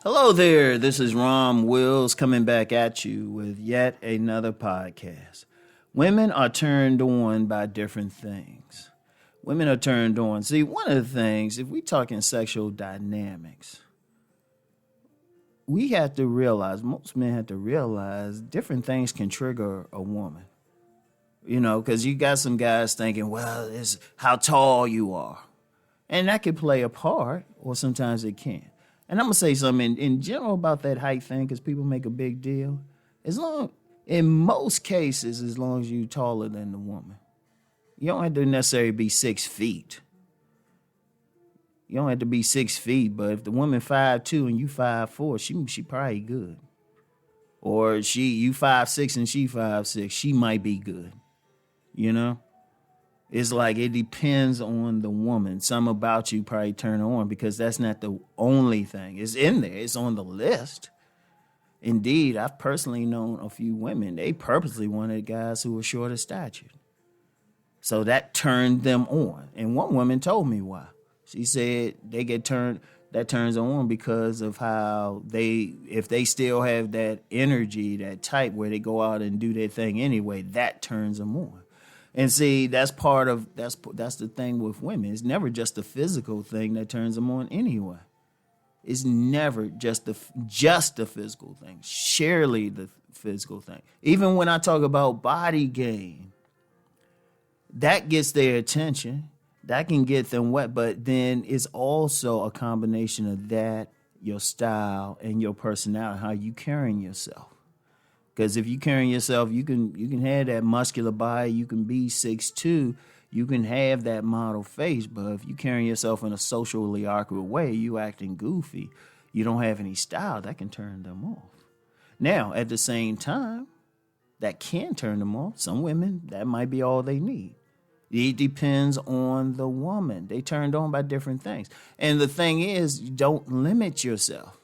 Hello there, this is Rom Wills coming back at you with yet another podcast. Women are turned on by different things. Women are turned on. See, one of the things, if we're talking sexual dynamics, we have to realize, most men have to realize different things can trigger a woman. You know, because you got some guys thinking, well, it's how tall you are. And that can play a part, or sometimes it can't. And I'm going to say something in general about that height thing, because people make a big deal. In most cases, as long as you're taller than the woman. You don't have to necessarily be 6 feet. You don't have to be 6 feet, but if the woman 5'2" and you 5'4", she probably good. Or you 5'6" and she 5'6", she might be good. You know? It's like it depends on the woman. Some about you probably turn her on because that's not the only thing. It's in there. It's on the list. Indeed, I've personally known a few women. They purposely wanted guys who were short of stature. So that turned them on. And one woman told me why. She said that turns them on because of how if they still have that energy, that type where they go out and do their thing anyway, that turns them on. And see, that's the thing with women. It's never just the physical thing that turns them on anyway. It's never just the physical thing. Surely the physical thing. Even when I talk about body game, that gets their attention. That can get them wet. But then it's also a combination of that, your style, and your personality, how you carrying yourself. Because if you carrying yourself, you can have that muscular body, you can be 6'2", you can have that model face, but if you carrying yourself in a socially awkward way, you acting goofy, you don't have any style, that can turn them off. Now, at the same time, that can turn them off. Some women, that might be all they need. It depends on the woman. They turned on by different things. And the thing is, don't limit yourself.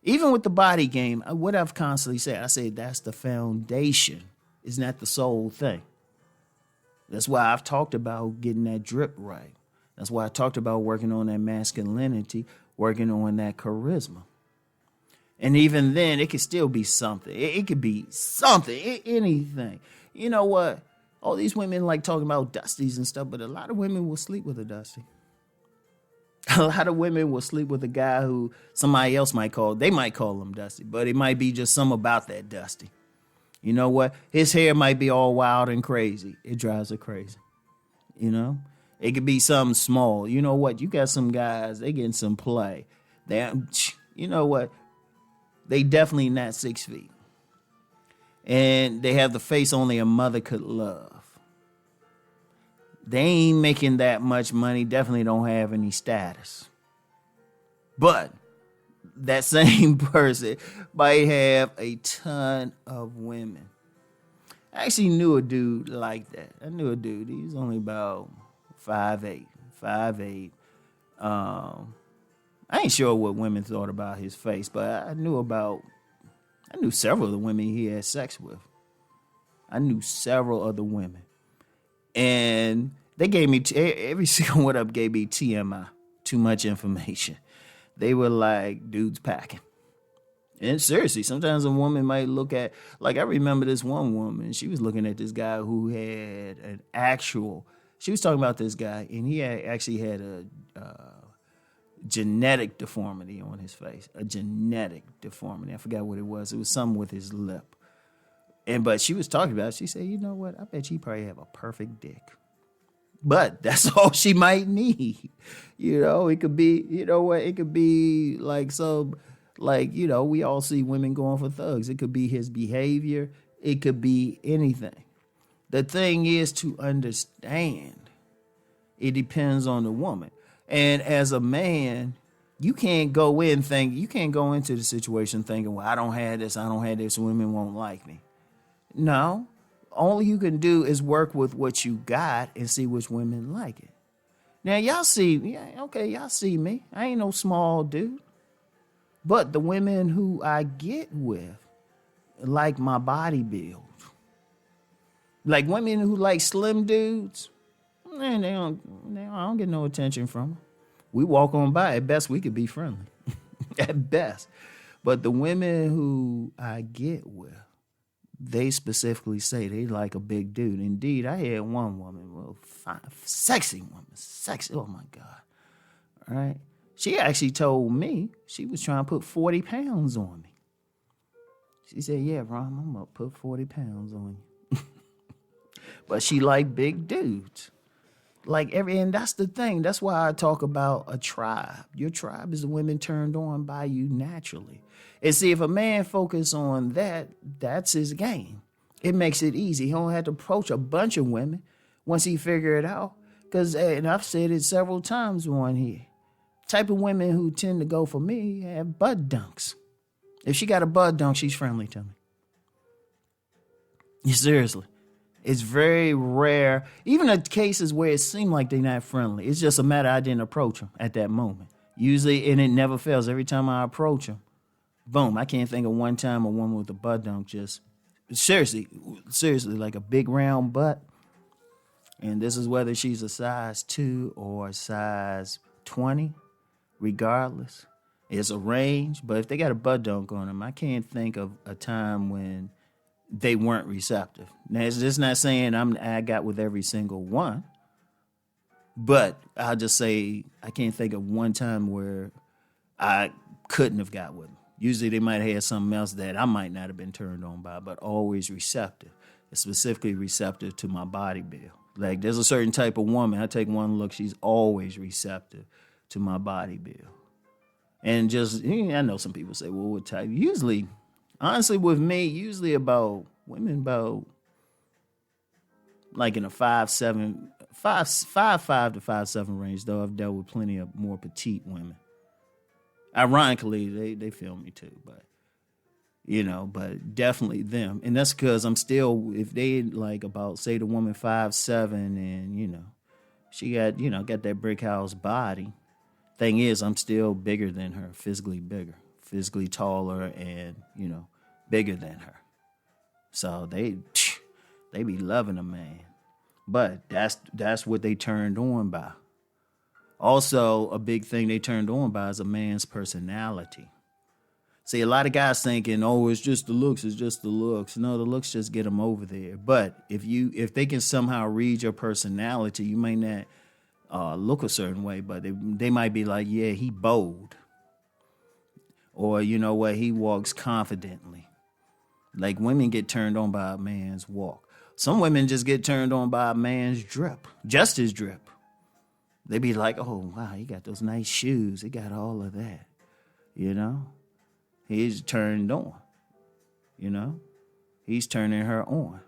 Even with the body game, what I've constantly said, I say that's the foundation. It's not the sole thing. That's why I've talked about getting that drip right. That's why I talked about working on that masculinity, working on that charisma. And even then, it could still be something. It could be something, anything. You know what? All these women like talking about dusties and stuff, but a lot of women will sleep with a dusty. A lot of women will sleep with a guy who somebody else might call him Dusty, but it might be just something about that Dusty. You know what? His hair might be all wild and crazy. It drives her crazy. You know? It could be something small. You know what? You got some guys, they getting some play. You know what? They definitely not 6 feet. And they have the face only a mother could love. They ain't making that much money, definitely don't have any status. But that same person might have a ton of women. I actually knew a dude like that. I knew a dude, he was only about 5'8". I ain't sure what women thought about his face, but I knew several of the women he had sex with. I knew several other women. And they gave me, every single one of them gave me TMI, too much information. They were like, dudes packing. And seriously, sometimes a woman might look at, like I remember this one woman, she was looking at this guy who had she was talking about this guy, and he actually had a genetic deformity on his face, a genetic deformity. I forgot what it was. It was something with his lip. But she was talking about it. She said, you know what? I bet she probably have a perfect dick. But that's all she might need. You know, it could be, you know what? It could be like we all see women going for thugs. It could be his behavior. It could be anything. The thing is to understand. It depends on the woman. And as a man, you can't go into the situation thinking, well, I don't have this, women won't like me. No, all you can do is work with what you got and see which women like it. Now, y'all see me. Y'all see me. I ain't no small dude. But the women who I get with like my body build. Like women who like slim dudes, man, I don't get no attention from them. We walk on by. At best, we could be friendly. at best. But the women who I get with, they specifically say they like a big dude. Indeed, I had one woman, well, fine, sexy woman, sexy. Oh my God. All right. She actually told me she was trying to put 40 pounds on me. She said, yeah, Ron, I'm going to put 40 pounds on you. But she liked big dudes. And that's the thing. That's why I talk about a tribe. Your tribe is the women turned on by you naturally. And see, if a man focus on that, that's his game. It makes it easy. He don't have to approach a bunch of women once he figure it out. And I've said it several times on here. Type of women who tend to go for me have butt dunks. If she got a butt dunk, she's friendly to me. Seriously. It's very rare. Even in cases where it seemed like they're not friendly. It's just a matter I didn't approach them at that moment. Usually, and it never fails. Every time I approach them, boom. I can't think of one time a woman with a butt dunk just, seriously, like a big round butt. And this is whether she's a size 2 or a size 20, regardless. It's a range. But if they got a butt dunk on them, I can't think of a time when they weren't receptive. Now, it's just not saying I got with every single one, but I'll just say I can't think of one time where I couldn't have got with them. Usually they might have had something else that I might not have been turned on by, but always receptive, specifically receptive to my body build. Like there's a certain type of woman, I take one look, she's always receptive to my body build. And just, I know some people say, well, what type? Usually, honestly, with me, usually about women about like in a 5'5" to 5'7" range, though I've dealt with plenty of more petite women. Ironically, they feel me too, but but definitely them. And that's because I'm still, if they like about, say the woman 5'7" and, she got, got that brick house body. Thing is, I'm still bigger than her, physically bigger, physically taller and, bigger than her. So they be loving a man. But that's what they turned on by. Also, a big thing they turned on by is a man's personality. See, a lot of guys thinking, oh, it's just the looks, it's just the looks. No, the looks just get them over there. But if they can somehow read your personality, you may not look a certain way, but they might be like, yeah, he bold. Or, you know what, he walks confidently. Like women get turned on by a man's walk. Some women just get turned on by a man's drip, just his drip. They be like, oh, wow, he got those nice shoes. He got all of that, He's turned on, He's turning her on.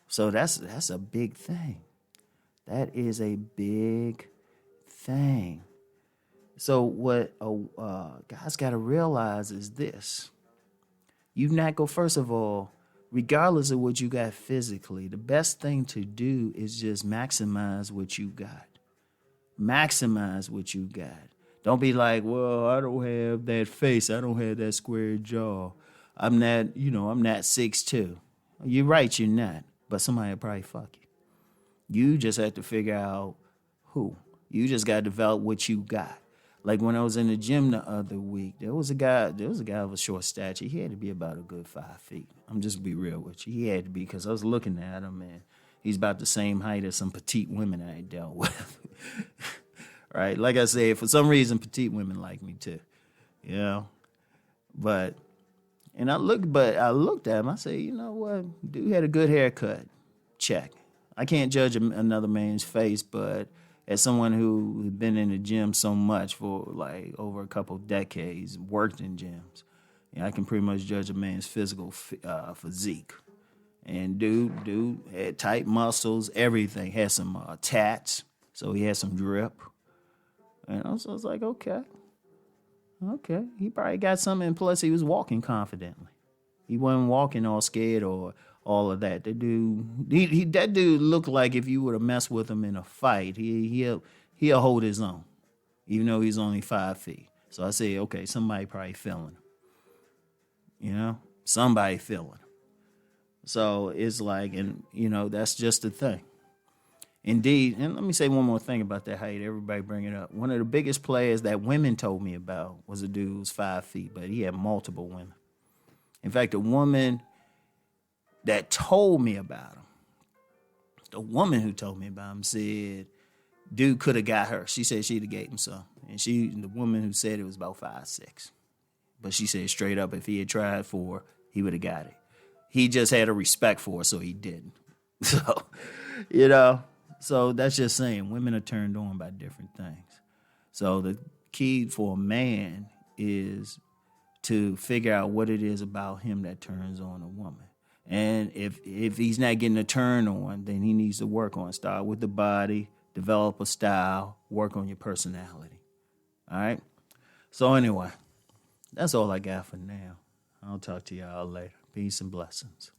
So that's a big thing. That is a big thing. So what guys got to realize is this. You not go, first of all, regardless of what you got physically, the best thing to do is just maximize what you got. Maximize what you got. Don't be like, well, I don't have that face. I don't have that square jaw. I'm not 6'2". You're right, you're not. But somebody will probably fuck you. You just have to figure out who. You just got to develop what you got. Like when I was in the gym the other week, there was a guy of a short stature. He had to be about a good 5 feet. I'm just be real with you. He had to be, because I was looking at him and he's about the same height as some petite women I dealt with. Right? Like I said, for some reason, petite women like me too. But I looked at him. I said, you know what? Dude had a good haircut. Check. I can't judge another man's face, but as someone who has been in the gym so much for like over a couple of decades, worked in gyms, I can pretty much judge a man's physical physique. And dude had tight muscles, everything. Had some tats, so he had some drip. And I was like, okay. He probably got something, and plus he was walking confidently. He wasn't walking all scared or all of that. That dude looked like if you were to mess with him in a fight, he'll hold his own, even though he's only 5 feet. So I say, okay, somebody probably feeling him. Somebody feeling him. So it's like, and that's just the thing. Indeed, and let me say one more thing about that height. Everybody bring it up. One of the biggest players that women told me about was a dude who was 5 feet, but he had multiple women. In fact, the woman that told me about him, the woman who told me about him said, dude could have got her. She said she'd have gave him some. And the woman who said it was about 5'6". But she said straight up, if he had tried for her, he would have got it. He just had a respect for her, so he didn't. So, so that's just saying women are turned on by different things. So the key for a man is to figure out what it is about him that turns on a woman. And if he's not getting a turn on, then he needs to work on it. Start with the body, develop a style, work on your personality. All right? So anyway, that's all I got for now. I'll talk to y'all later. Peace and blessings.